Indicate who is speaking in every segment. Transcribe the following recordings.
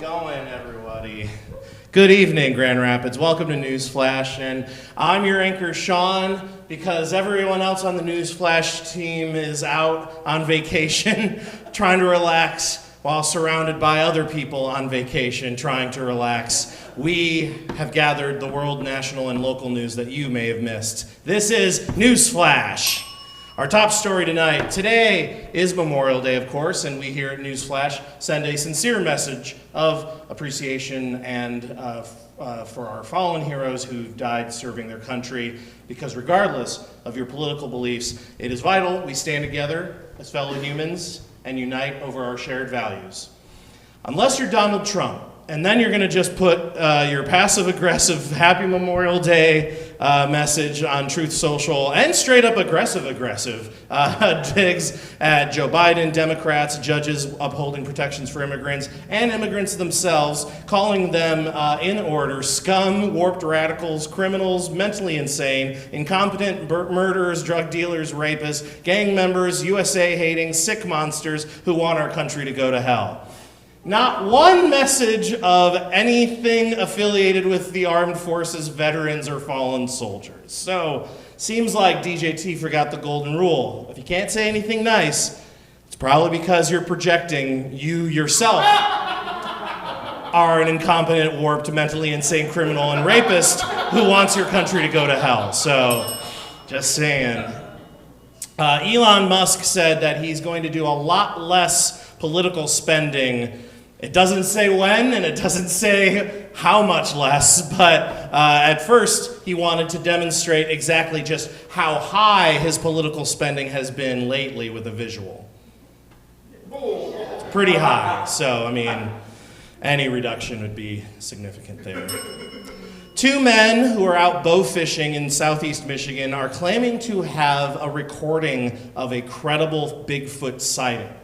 Speaker 1: Going, everybody. Good evening, Grand Rapids. Welcome to NewsFlash, and I'm your anchor, Sean, because everyone else on the NewsFlash team is out on vacation, trying to relax, while surrounded by other people on vacation, trying to relax. We have gathered the world, national, and local news that you may have missed. This is NewsFlash. Our top story tonight. Today is Memorial Day, of course, and we here at NewsFlash send a sincere message of appreciation and for our fallen heroes who've died serving their country, because regardless of your political beliefs, it is vital we stand together as fellow humans and unite over our shared values. Unless you're Donald Trump, and then you're going to just put your passive-aggressive Happy Memorial Day message on Truth Social and straight-up aggressive digs at Joe Biden, Democrats, judges upholding protections for immigrants, and immigrants themselves, calling them in order scum, warped radicals, criminals, mentally insane, incompetent murderers, drug dealers, rapists, gang members, USA-hating, sick monsters who want our country to go to hell. Not one message of anything affiliated with the armed forces, veterans, or fallen soldiers. So, seems like DJT forgot the golden rule. If you can't say anything nice, it's probably because you're projecting you yourself are an incompetent, warped, mentally insane criminal and rapist who wants your country to go to hell. So, just saying. Elon Musk said that he's going to do a lot less political spending. It doesn't say when, and it doesn't say how much less, but at first he wanted to demonstrate exactly just how high his political spending has been lately with a visual. It's pretty high, so I mean, any reduction would be significant there. Two men who are out bow fishing in southeast Michigan are claiming to have a recording of a credible Bigfoot sighting.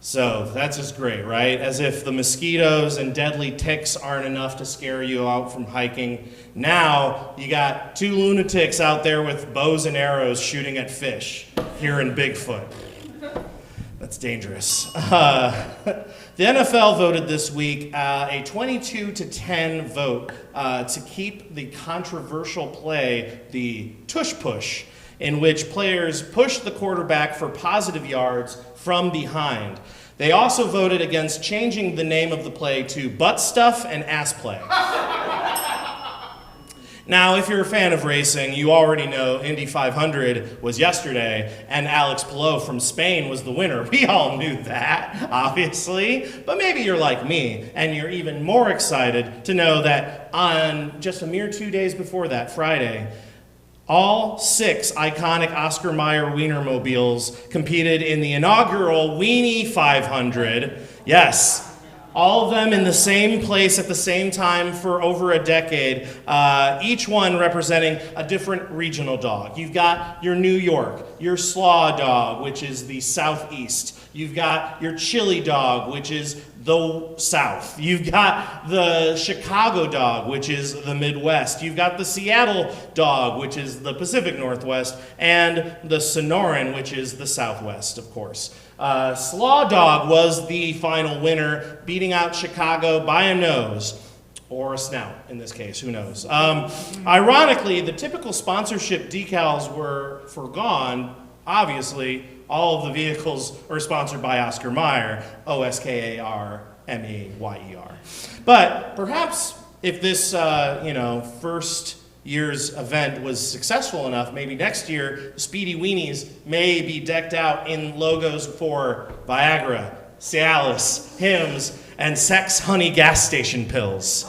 Speaker 1: So that's just great, right? As if the mosquitoes and deadly ticks aren't enough to scare you out from hiking. Now you got two lunatics out there with bows and arrows shooting at fish here in Bigfoot. That's dangerous. The NFL voted this week a 22-10 vote to keep the controversial play, the tush push, in which players push the quarterback for positive yards from behind. They also voted against changing the name of the play to butt stuff and ass play. Now, if you're a fan of racing, you already know Indy 500 was yesterday, and Alex Palou from Spain was the winner. We all knew that, obviously, but maybe you're like me, and you're even more excited to know that on just a mere 2 days before that, Friday, all 6 iconic Oscar Mayer Wienermobiles competed in the inaugural Weenie 500. Yes, all of them in the same place at the same time for over a decade, each one representing a different regional dog. You've got your New York, your Slaw dog, which is the southeast. You've got your Chili dog, which is the South. You've got the Chicago dog, which is the Midwest. You've got the Seattle dog, which is the Pacific Northwest, and the Sonoran, which is the Southwest, of course. Slaw dog was the final winner, beating out Chicago by a nose. Or a snout, in this case, who knows. Ironically, the typical sponsorship decals were foregone. Obviously, all of the vehicles are sponsored by Oscar Mayer, Oskarmeyer. But perhaps if this, first year's event was successful enough, maybe next year, Speedy Weenies may be decked out in logos for Viagra, Cialis, Hims, and Sex Honey gas station pills.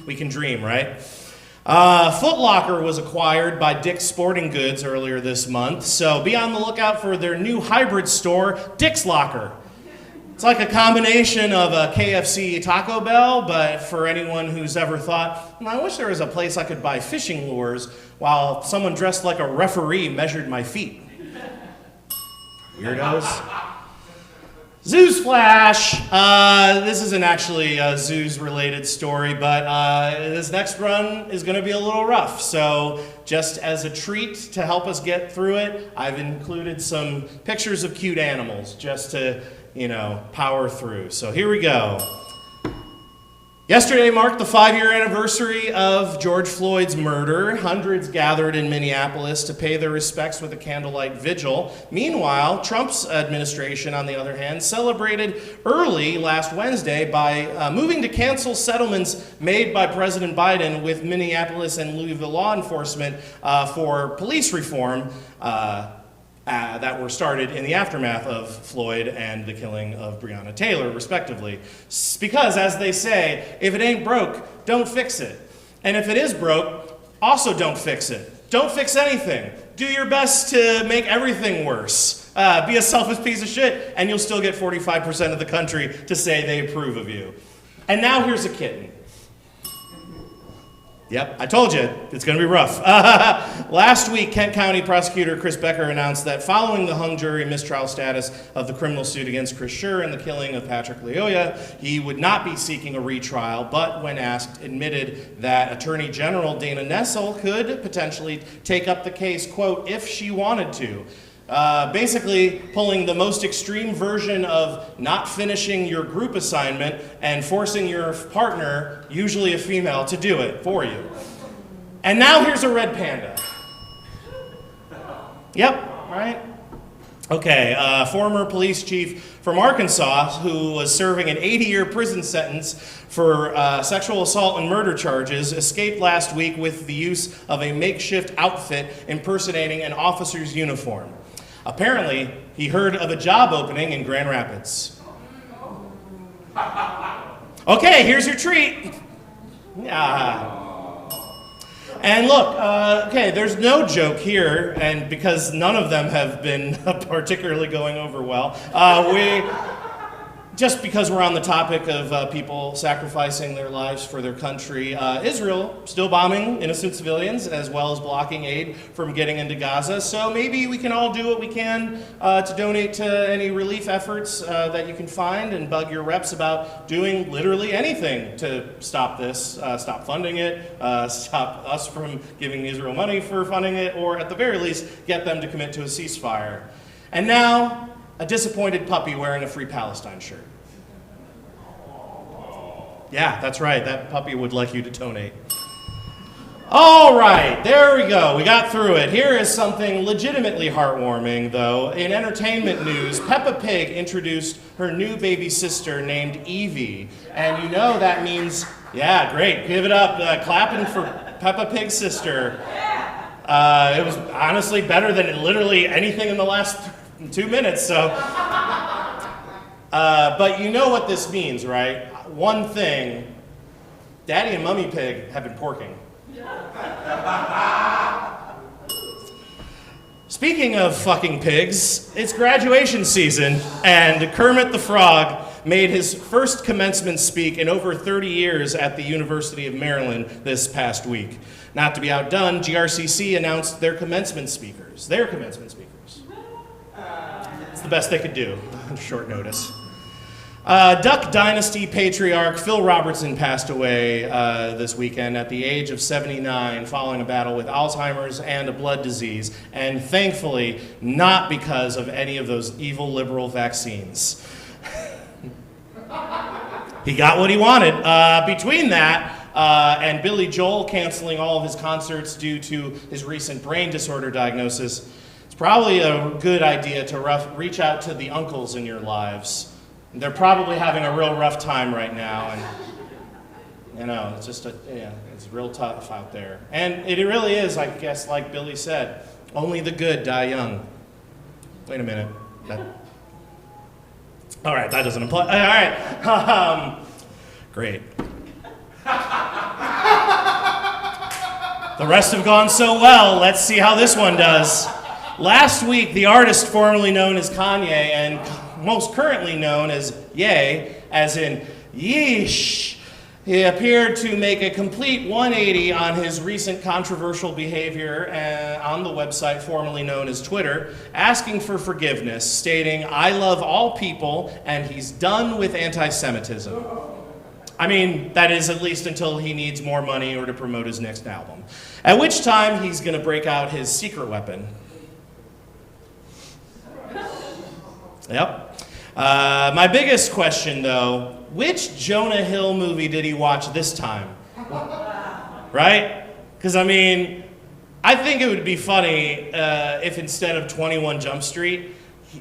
Speaker 1: We can dream, right? Foot Locker was acquired by Dick's Sporting Goods earlier this month, so be on the lookout for their new hybrid store, Dick's Locker. It's like a combination of a KFC Taco Bell, but for anyone who's ever thought, I wish there was a place I could buy fishing lures while someone dressed like a referee measured my feet. Weirdos. Zoos Flash. This isn't actually a zoos-related story, but this next run is going to be a little rough. So just as a treat to help us get through it, I've included some pictures of cute animals just to power through. So here we go. Yesterday marked the 5-year anniversary of George Floyd's murder. Hundreds gathered in Minneapolis to pay their respects with a candlelight vigil. Meanwhile, Trump's administration, on the other hand, celebrated early last Wednesday by moving to cancel settlements made by President Biden with Minneapolis and Louisville law enforcement for police reform that were started in the aftermath of Floyd and the killing of Breonna Taylor, respectively. Because, as they say, if it ain't broke, don't fix it. And if it is broke, also don't fix it. Don't fix anything. Do your best to make everything worse. Be a selfish piece of shit, and you'll still get 45% of the country to say they approve of you. And now here's a kitten. Yep, I told you, it's going to be rough. Last week, Kent County Prosecutor Chris Becker announced that following the hung jury mistrial status of the criminal suit against Krishef and the killing of Patrick Lyoya, he would not be seeking a retrial, but when asked, admitted that Attorney General Dana Nessel could potentially take up the case, quote, if she wanted to. Basically pulling the most extreme version of not finishing your group assignment and forcing your partner, usually a female, to do it for you. And now here's a red panda. Yep, right? Okay, former police chief from Arkansas who was serving an 80-year prison sentence for sexual assault and murder charges escaped last week with the use of a makeshift outfit impersonating an officer's uniform. Apparently, he heard of a job opening in Grand Rapids. Okay, here's your treat. And look, okay, there's no joke here, and because none of them have been particularly going over well, just because we're on the topic of people sacrificing their lives for their country, Israel still bombing innocent civilians as well as blocking aid from getting into Gaza. So maybe we can all do what we can to donate to any relief efforts that you can find and bug your reps about doing literally anything to stop this, stop funding it, stop us from giving Israel money for funding it, or at the very least, get them to commit to a ceasefire. And now, a disappointed puppy wearing a Free Palestine shirt. Yeah, that's right. That puppy would like you to donate. All right, there we go. We got through it. Here is something legitimately heartwarming, though. In entertainment news, Peppa Pig introduced her new baby sister named Evie. And you know that means, yeah, great. Give it up. Clapping for Peppa Pig's sister. It was honestly better than literally anything in the last 2 minutes, so. But you know what this means, right? One thing, Daddy and Mummy Pig have been porking. Speaking of fucking pigs, it's graduation season, and Kermit the Frog made his first commencement speak in over 30 years at the University of Maryland this past week. Not to be outdone, GRCC announced their commencement speakers. It's the best they could do on short notice. Duck Dynasty patriarch Phil Robertson passed away this weekend at the age of 79 following a battle with Alzheimer's and a blood disease, and thankfully not because of any of those evil liberal vaccines. He got what he wanted. Between that and Billy Joel canceling all of his concerts due to his recent brain disorder diagnosis, it's probably a good idea to reach out to the uncles in your lives. They're probably having a real rough time right now, and it's just it's real tough out there. And it really is, I guess, like Billy said, only the good die young. Wait a minute. All right, that doesn't apply. All right, great. The rest have gone so well. Let's see how this one does. Last week, the artist formerly known as Kanye and most currently known as Ye, as in yeesh, he appeared to make a complete 180 on his recent controversial behavior on the website formerly known as Twitter, asking for forgiveness, stating, "I love all people," and he's done with anti-Semitism. I mean, that is at least until he needs more money or to promote his next album. At which time, he's going to break out his secret weapon. Yep. My biggest question, though, which Jonah Hill movie did he watch this time? Right? Because, I mean, I think it would be funny if instead of 21 Jump Street,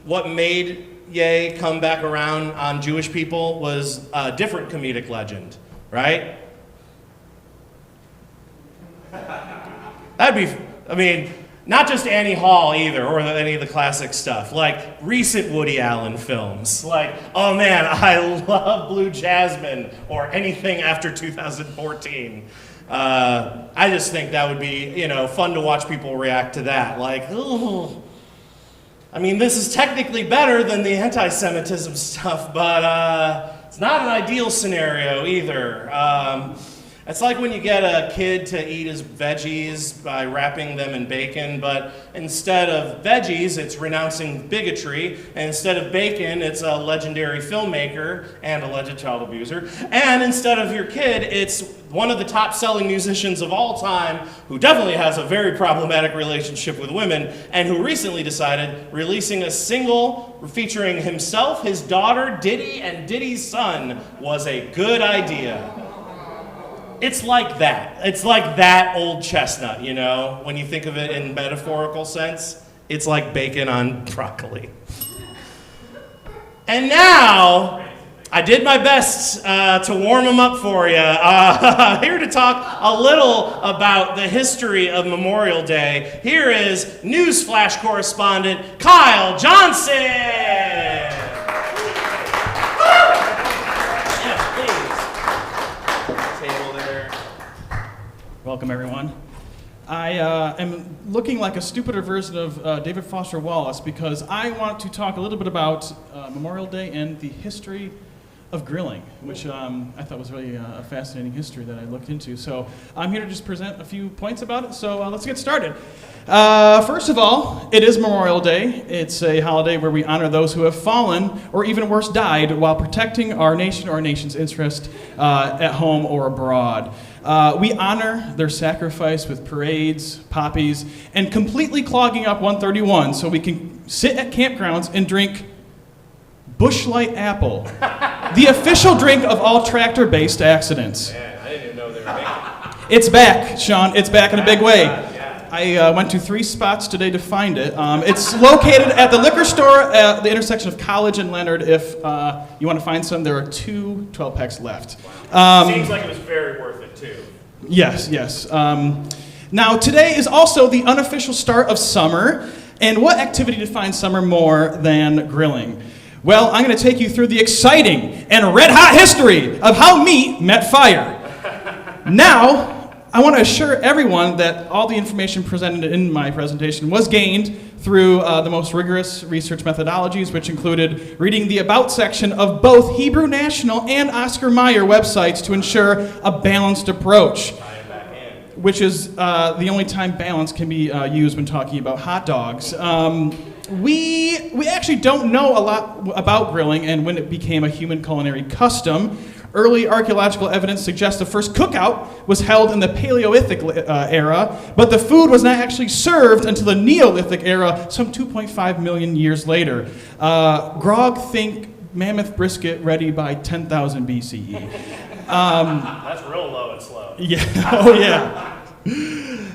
Speaker 1: what made Ye come back around on Jewish people was a different comedic legend, right? That'd be, I mean, not just Annie Hall either, or any of the classic stuff, like recent Woody Allen films, like, oh man, I love Blue Jasmine, or anything after 2014. I just think that would be, fun to watch people react to that, like, ooh. I mean, this is technically better than the anti-Semitism stuff, but it's not an ideal scenario either. It's like when you get a kid to eat his veggies by wrapping them in bacon, but instead of veggies, it's renouncing bigotry, and instead of bacon, it's a legendary filmmaker and alleged child abuser, and instead of your kid, it's one of the top-selling musicians of all time who definitely has a very problematic relationship with women, and who recently decided releasing a single featuring himself, his daughter, Diddy, and Diddy's son was a good idea. It's like that. It's like that old chestnut, when you think of it in metaphorical sense. It's like bacon on broccoli. And now, I did my best to warm them up for you. Here to talk a little about the history of Memorial Day. Here is NewsFlash correspondent Kyle Johnson.
Speaker 2: Welcome, everyone. I am looking like a stupider version of David Foster Wallace because I want to talk a little bit about Memorial Day and the history of grilling, which I thought was really a fascinating history that I looked into. So I'm here to just present a few points about it, so let's get started. First of all, it is Memorial Day. It's a holiday where we honor those who have fallen, or even worse, died, while protecting our nation or our nation's interest at home or abroad. We honor their sacrifice with parades, poppies, and completely clogging up 131 so we can sit at campgrounds and drink Busch Light Apple, the official drink of all tractor-based accidents.
Speaker 1: Man, I didn't even know they were making it.
Speaker 2: It's back, Sean. It's back in a big way. I went to 3 spots today to find it. It's located at the liquor store at the intersection of College and Leonard. If you want to find some, there are 2 12-packs left.
Speaker 1: Seems like it was very worth it, too.
Speaker 2: Yes. Now, today is also the unofficial start of summer. And what activity defines summer more than grilling? Well, I'm going to take you through the exciting and red-hot history of how meat met fire. Now, I want to assure everyone that all the information presented in my presentation was gained through the most rigorous research methodologies, which included reading the About section of both Hebrew National and Oscar Mayer websites to ensure a balanced approach, which is the only time balance can be used when talking about hot dogs. We actually don't know a lot about grilling and when it became a human culinary custom. Early archaeological evidence suggests the first cookout was held in the Paleolithic era, but the food was not actually served until the Neolithic era, some 2.5 million years later. Grog think mammoth brisket ready by 10,000 BCE.
Speaker 1: That's real low and slow.
Speaker 2: Yeah, oh yeah.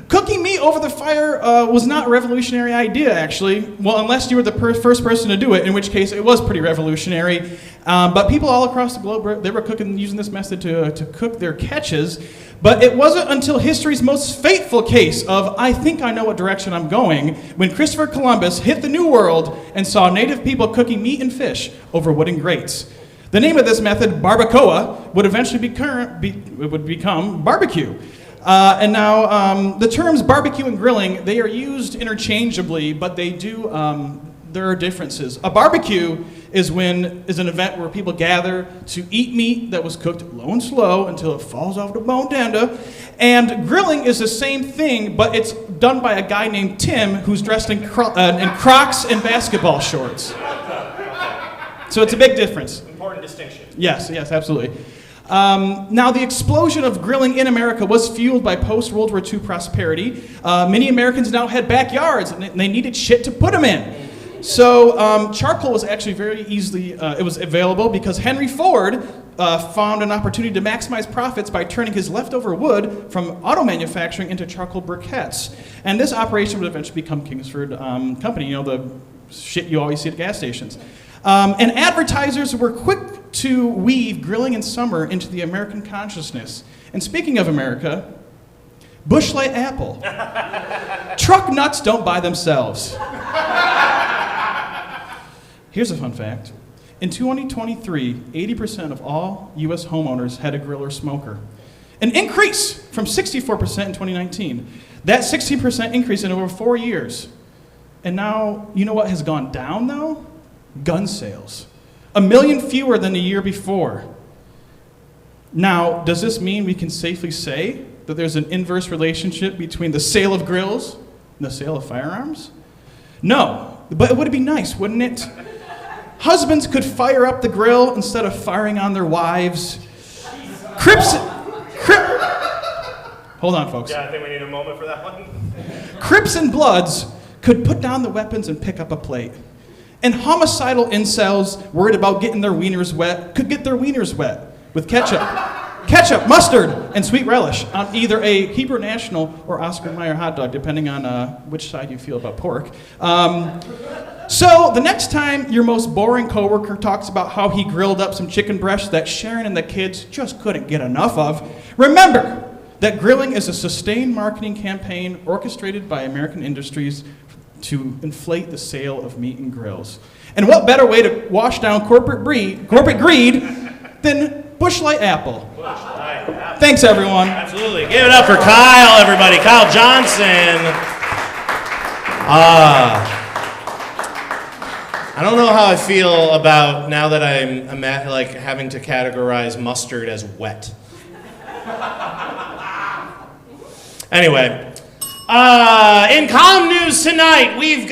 Speaker 2: Cooking meat over the fire was not a revolutionary idea, actually. Well, unless you were the first person to do it, in which case it was pretty revolutionary. But people all across the globe, they were using this method to cook their catches. But it wasn't until history's most fateful case of I think I know what direction I'm going, when Christopher Columbus hit the New World and saw native people cooking meat and fish over wooden grates. The name of this method, barbacoa, would eventually become barbecue. And now, the terms barbecue and grilling, they are used interchangeably, but there are differences. A barbecue is an event where people gather to eat meat that was cooked low and slow until it falls off the bone tender. And grilling is the same thing, but it's done by a guy named Tim who's dressed in Crocs and basketball shorts. So it's a big difference.
Speaker 1: Important distinction.
Speaker 2: Yes, absolutely. Now, the explosion of grilling in America was fueled by post-World War II prosperity. Many Americans now had backyards, and they needed shit to put them in. So charcoal was actually very easily, it was available because Henry Ford found an opportunity to maximize profits by turning his leftover wood from auto manufacturing into charcoal briquettes. And this operation would eventually become Kingsford Company, you know, the shit you always see at gas stations. And advertisers were quick to weave grilling in summer into the American consciousness. And speaking of America, Busch Light Apple. Truck nuts don't buy themselves. Here's a fun fact. In 2023, 80% of all U.S. homeowners had a grill or smoker. An increase from 64% in 2019. That 16% increase in over 4 years. And now, you know what has gone down though? Gun sales. 1 million fewer than the year before. Now, does this mean we can safely say that there's an inverse relationship between the sale of grills and the sale of firearms? No, but it would be nice, wouldn't it? Husbands could fire up the grill instead of firing on their wives. Hold on, folks.
Speaker 1: Yeah, I think we need a moment for that one.
Speaker 2: Crips and Bloods could put down the weapons and pick up a plate. And homicidal incels worried about getting their wieners wet could get their wieners wet with ketchup, mustard, and sweet relish on either a Hebrew National or Oscar Mayer hot dog, depending on which side you feel about pork. So the next time your most boring coworker talks about how he grilled up some chicken breasts that Sharon and the kids just couldn't get enough of, remember that grilling is a sustained marketing campaign orchestrated by American industries to inflate the sale of meat and grills. And what better way to wash down corporate greed than Busch Light Apple?
Speaker 1: Busch Light Apple.
Speaker 2: Thanks, everyone.
Speaker 1: Absolutely. Give it up for Kyle, everybody. Kyle Johnson. I don't know how I feel about now that I'm like having to categorize mustard as wet. Anyway, in COM news tonight, we've got